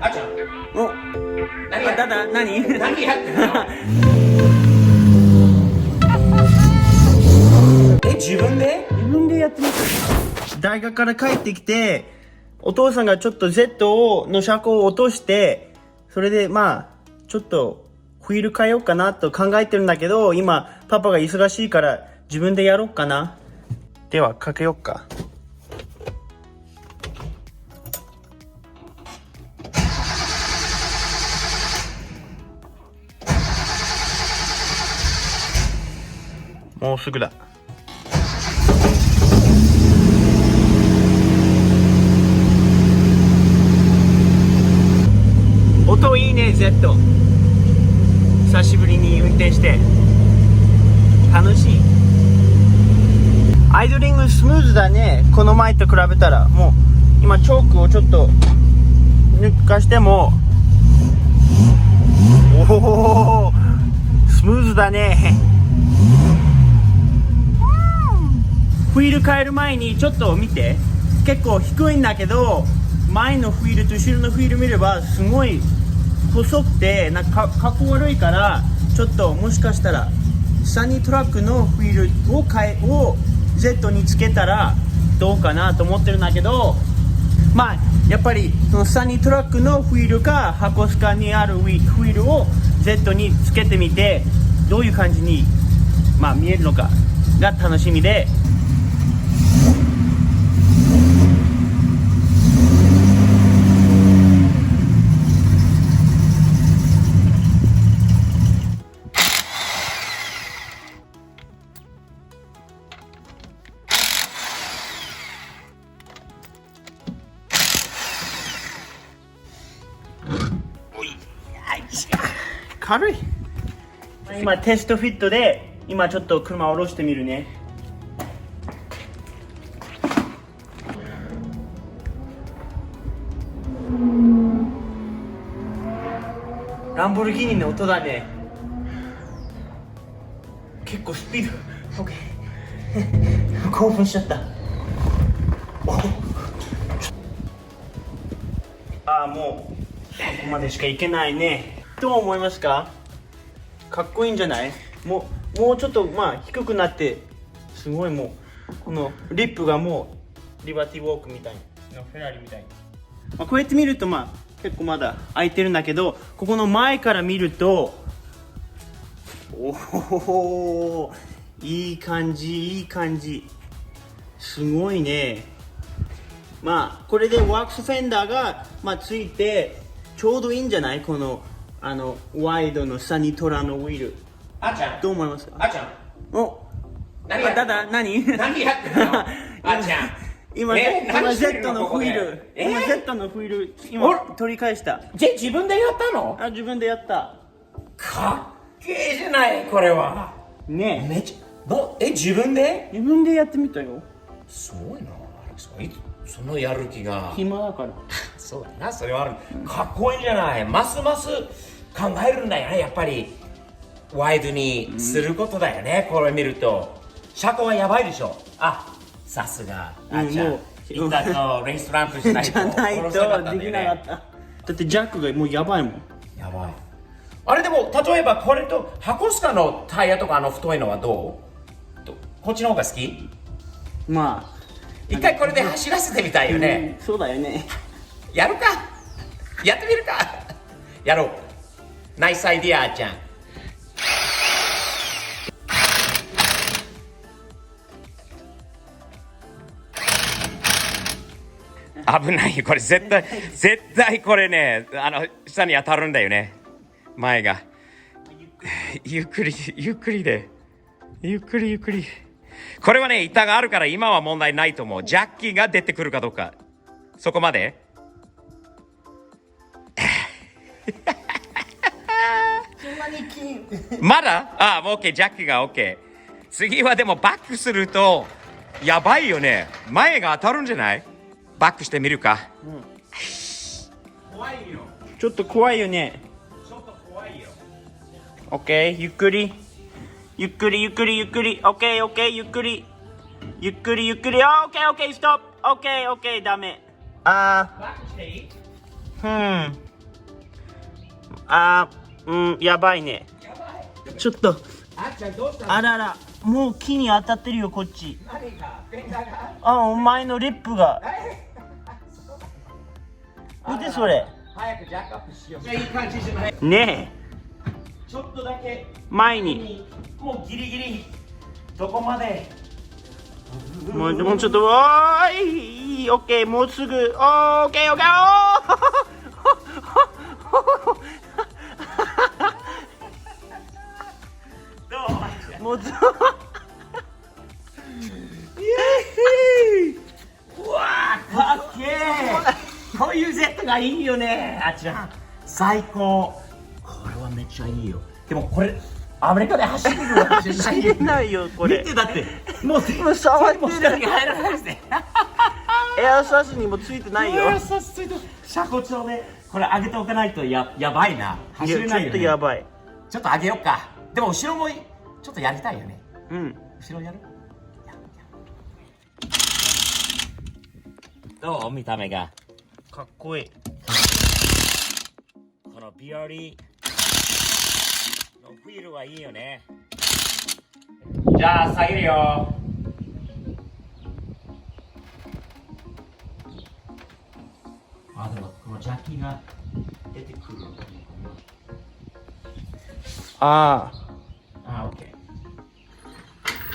あちゃん。お、何やあ、何何やってんの自分で自分でやってみた。大学から帰ってきて、お父さんがちょっと Z の車高を落として、それでちょっとホイール変えようかなと考えてるんだけど、今パパが忙しいから自分でやろうかな。ではかけようか。もうすぐだ。音いいね Z。 久しぶりに運転して楽しい。アイドリングスムーズだね、この前と比べたら。もう今チョークをちょっと抜かしても、おおスムーズだね。ホイール変える前にちょっと見て、結構低いんだけど、前のホイールと後ろのホイール見ればすごい細くて、なんかかっこ悪いから、ちょっともしかしたらサニートラックのホイールをZ につけたらどうかなと思ってるんだけど、やっぱりそのサニートラックのホイールか箱スカにあるホイールを Z につけてみて、どういう感じに見えるのかが楽しみで。軽い。今テストフィットで、今ちょっと車を下ろしてみるね。ランボルギーニの音だね。結構スピード OK 興奮しちゃった。もうそこまでしか行けないね。どう思いますか？かっこいいんじゃない？もうちょっと低くなって、すごいもうこのリップがもうリバティウォークみたいな、フェラーリみたいに、こうやって見ると結構まだ空いてるんだけど、ここの前から見ると、おおいい感じいい感じ、すごいね。これでワークスフェンダーがついてちょうどいいんじゃない？このワイドのサニトラのウィール。あちゃん。どう思いますか？あちゃん。お、何やってんの何何やってんのあちゃん。今 Z のフィール、今 Z のフィール今取り返した。自分でやったの？自分でやった。かっけえじゃないこれは。ねめちゃ自分でやってみたよ。すごいな。そのやる気が。暇だから。そうだな、それはある。かっこいいんじゃない。ますます考えるんだよね、やっぱりワイドにすることだよね。これ見ると車高はやばいでしょ。さすがあちゃん、インターとレイストランプしないとじゃないとできなかった。だってジャックがもうやばいもん。やばい。あれでも例えばこれと箱スカのタイヤとか太いのはどう？こっちの方が好き？一回これで走らせてみたいよね。そうだよね。やるか、やってみるか。やろう。ナイスアイディア、あちゃん。危ないよこれ、絶対これね、下に当たるんだよね、前が。ゆっくりで、ゆっくり。これはね、板があるから今は問題ないと思う。ジャッキーが出てくるかどうか、そこまで。まだもう OK、ジャッキーが OK。次はでもバックするとやばいよね。前が当たるんじゃない？バックしてみるか。怖いよ。ちょっと怖いよね。ちょっと怖いよ。OK、ゆっくり。オッケー、ゆっくり。オッケー、ストップ。オッケー、ダメ。バックしていい？やばいね。ちょっと、あっちゃんどうしたの？あらら、もう木に当たってるよ、こっち。何が？ペンダが？お前のリップが。見てそれ。早くジャックアップしよう。いい感じじゃない？ねちょっとだけえ、前に。もうギリギリどこまで？もうちょっと、おーい、オッケー、もうすぐ、オッケー、オッケー、もうず、うわーかっけー。こういうゼットがいいよね。あっちゃん最高。これはめっちゃいいよ。でもこれアメリカで走れるわけじゃないよ。走れないよ、これ。見てだってもう触ってる。下に入らないですね。エアサスにもついてないよ。さすが車庫帳でこれ上げておかないとやばいな。走れないよね。ちょっとやばい。ちょっと上げようか。でも後ろもちょっとやりたいよね。うん。後ろやる？どう見た目が？かっこいい。このビオリのフィールはいいよね。じゃあ下げるよ。でもこのジャッキが出てくるのかな。あオッケ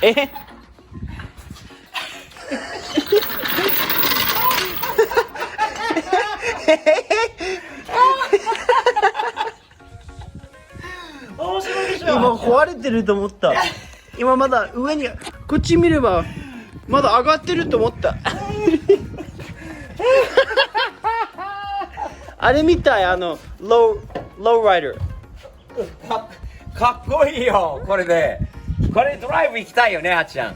ー。え面白いでしょ。今壊れてると思った。今まだ上に、こっち見ればまだ上がってると思った。あれみたい、ローライダー。かっこいいよ。これでドライブ行きたいよね、あっちゃん。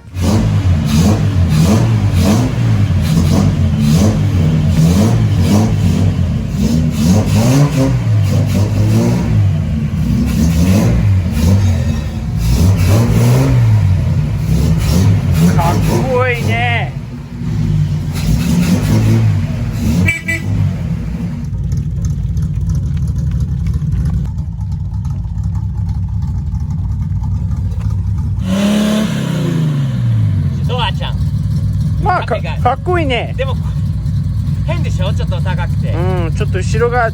かっこいいね。そうあっちゃん。まあかっこいいね。でも変でしょ、ちょっと高くて。うん、ちょっと後ろが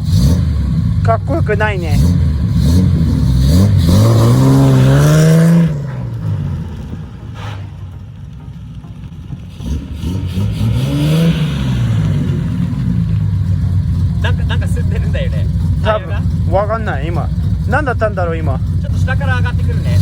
かっこよくないね。なんか吸ってるんだよね。多分わかんない。今何だったんだろう。今ちょっと下から上がってくるね。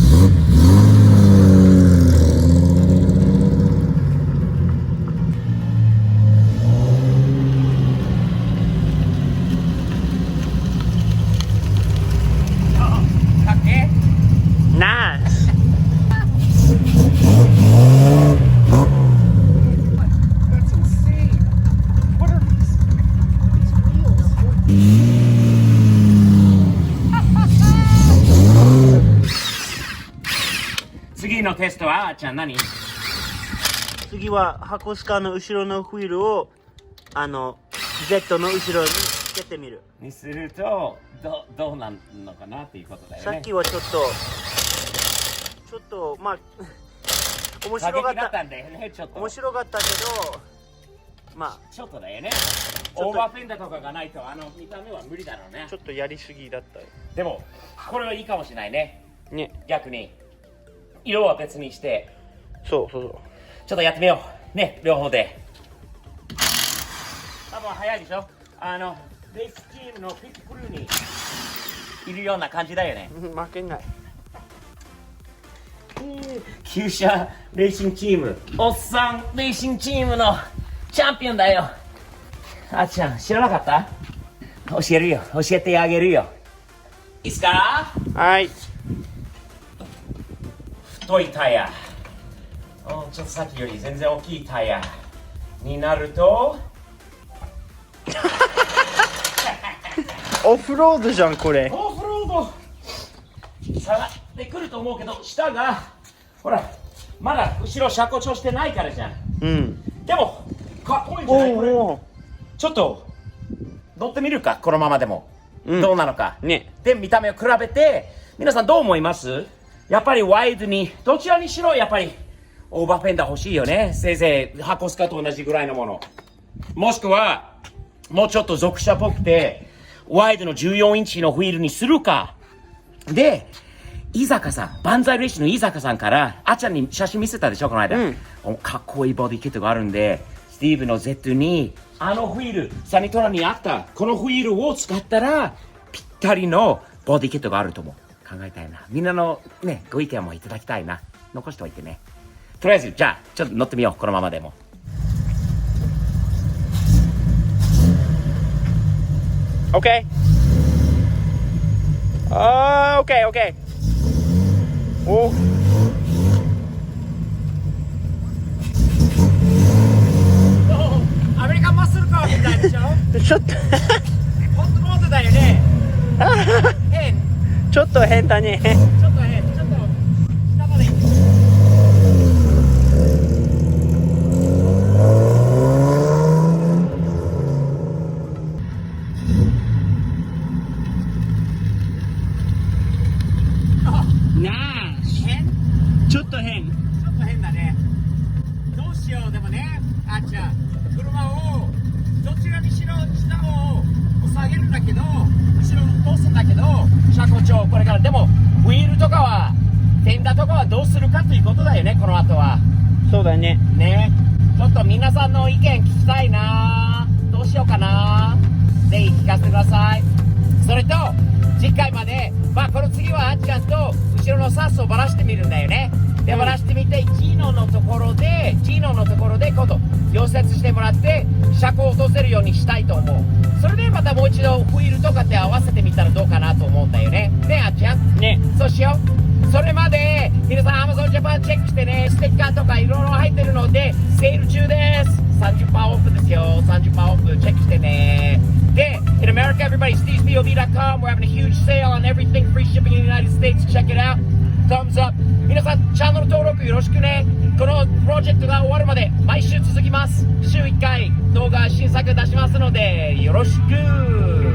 かっけー。ナイス。次のテストはあっちゃん何？次は箱スカの後ろのフィールをZ の後ろにつけてみる。にするとどうなんのかなっていうことだよね。さっきはちょっとまあ面白かっ。過激だったたんだよね。ちょっと面白かったけど、まちょっとだよね。とオーバーフェンダーとかがないと見た目は無理だろうねあ。ちょっとやりすぎだったよでもこれはいいかもしれないね。ね。逆に色は別にしてそうちょっとやってみようね、両方で。多分早いでしょ。レースチームのピッククルーにいるような感じだよね。負けない。旧車レーシングチーム、おっさんレーシングチームのチャンピオンだよ。あっちゃん知らなかった？教えてあげるよ。いいっすか？はい。太いタイヤ、ちょっとさっきより全然大きいタイヤになるとオフロードじゃんこれ。オフロード下がってくると思うけど、下がほらまだ後ろ車庫調してないからじゃん。うん。でもかっこいいんじゃないこれ。ちょっと乗ってみるか、このままでも。どうなのか、ね。で見た目を比べて皆さんどう思います？やっぱりワイドにどちらにしろやっぱりオーバーフェンダー欲しいよね。せいぜい箱スカと同じぐらいのもの、もしくはもうちょっと属車っぽくてワイドの14インチのフィールにするかで、伊坂さん、万歳レーシの伊坂さんからあっちゃんに写真見せたでしょこの間、かっこいいボディキットがあるんで、スティーブの Z にあのフィール、サニトラにあったこのフィールを使ったらぴったりのボディキットがあると思う。考えたいな。みんなのねご意見もいただきたいな。残しておいてね。とりあえずじゃあちょっと乗ってみよう、このままでも。OK。OK OK。お。アメリカンマッスルカーみたいでしょ。ちょっとホットモードだよね。変。ちょっと変だね。ちょっと変。ちょっと下まで行って。ちょっと変。ちょっと変だね。どうしよう。でもね、あっちゃん、車をどちらにしろ下を下げるんだけど、後ろに通すんだけど、車高調これからでもウィールとかはフェンダーとかはどうするかということだよね。この後はそうだね。ね、ちょっと皆さんの意見聞きたいな。どうしようかな。ぜひ聞かせてください。それと次回まで、この次はあっちゃんと後ろのサスをばらしてみるんだよね。でばらしてみて、ジーノのところで今度溶接してもらって車高を落とせるようにしたいと思う。それでまたもう一度フィールとかって合わせてみたらどうかなと思うんだよね。ね、あっちゃんね。そうしよう。それまで皆さん Amazon Japan チェックしてね。ステッカーとかいろいろ入ってるのでセール中です。30% オフですよ。30% オフチェックしてね。で、in America, everybody, Steve'sPOV.com. We're having a huge sale on everything. Free shipping in the United States. Check it out. Thumbs up. 皆さん、チャンネル登録よろしくね。このプロジェクトが終わるまで毎週続きます。週1回動画新作出しますので、よろしく。